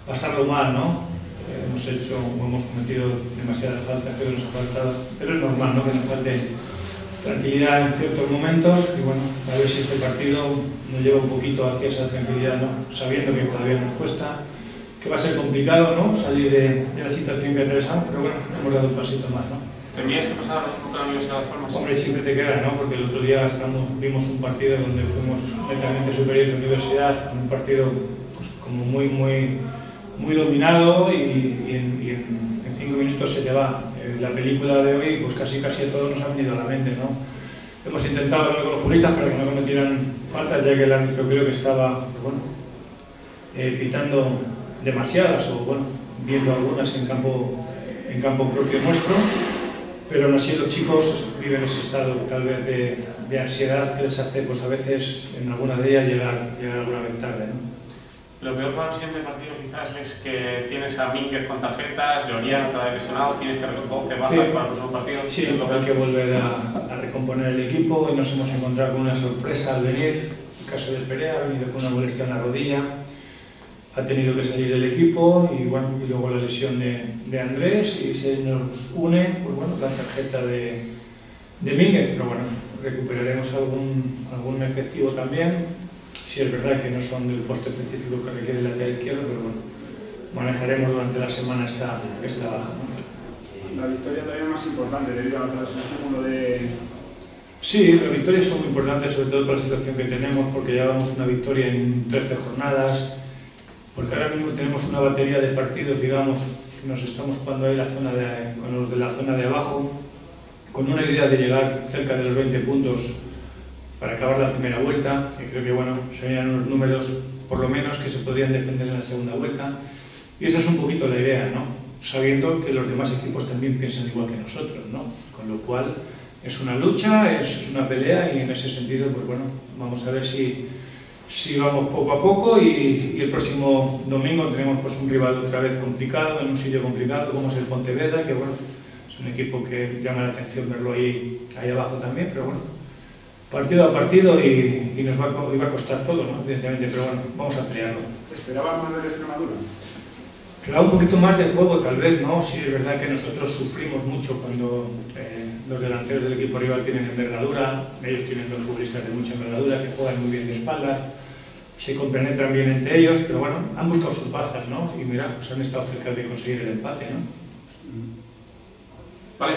pasarlo mal, ¿no? Hemos cometido demasiadas faltas, pero nos ha faltado, pero es normal, ¿no? Que nos falte tranquilidad en ciertos momentos y bueno, a ver si este partido nos lleva un poquito hacia esa tranquilidad, ¿no? Sabiendo que todavía nos cuesta, que va a ser complicado, ¿no? Salir de la situación que atravesamos, pero bueno, hemos dado un pasito más, ¿no? ¿Temías que pasara lo mismo con la Universidad de Las Palmas? Hombre, siempre te queda, ¿no? Porque el otro día vimos un partido donde fuimos netamente superiores a la Universidad, un partido pues, como muy dominado y en 5 minutos se te va. La película de hoy, pues casi a todos nos ha venido a la mente, ¿no? Hemos intentado hablar con los futbolistas para que no cometieran faltas, ya que el árbitro creo que estaba, pues bueno, pitando demasiadas o bueno, viendo algunas en campo propio nuestro. Pero aún así los chicos viven ese estado tal vez de ansiedad que les hace pues a veces en alguna de ellas llegar alguna vez tarde, ¿no? Lo peor para el siguiente partido quizás es que tienes a Mínguez con tarjetas, Lloriano te ha lesionado, tienes que 12 bajas para el próximo partido. Sí, hay que volver a recomponer el equipo y nos hemos encontrado con una sorpresa al venir. El caso de Perea ha venido con una molestia en la rodilla, ha tenido que salir del equipo y bueno, y luego la lesión de Andrés y se nos une pues bueno, la tarjeta de Mínguez, pero bueno, recuperaremos algún efectivo también. Sí es verdad que no son del puesto específico que requiere el lateral izquierdo, pero bueno, manejaremos durante la semana esta baja, ¿no? La victoria todavía es más importante debido al acúmulo de... Sí, las victorias son muy importantes, sobre todo por la situación que tenemos, porque llevamos una victoria en 13 jornadas, porque ahora mismo tenemos una batería de partidos, digamos, que nos estamos jugando ahí con los de la zona de abajo, con una idea de llegar cerca de los 20 puntos para acabar la primera vuelta, que creo que bueno, serían unos números por lo menos que se podrían defender en la segunda vuelta, y esa es un poquito la idea, ¿no? Sabiendo que los demás equipos también piensan igual que nosotros, ¿no? Con lo cual es una lucha, es una pelea y en ese sentido, pues bueno, vamos a ver si vamos poco a poco y el próximo domingo tenemos pues un rival otra vez complicado, en un sitio complicado como es el Pontevedra, que bueno, es un equipo que llama la atención verlo ahí abajo también, pero bueno, partido a partido y nos va a costar todo, ¿no? Evidentemente, pero bueno, vamos a pelearlo. ¿Esperabas más del Extremadura? Esperaba un poquito más de juego, tal vez, ¿no? Sí, es verdad que nosotros sufrimos mucho cuando los delanteros del equipo rival tienen envergadura, ellos tienen dos futbolistas de mucha envergadura que juegan muy bien de espaldas, se compenetran bien entre ellos, pero bueno, han buscado sus bazas, ¿no? Y mira, pues han estado cerca de conseguir el empate, ¿no? Vale.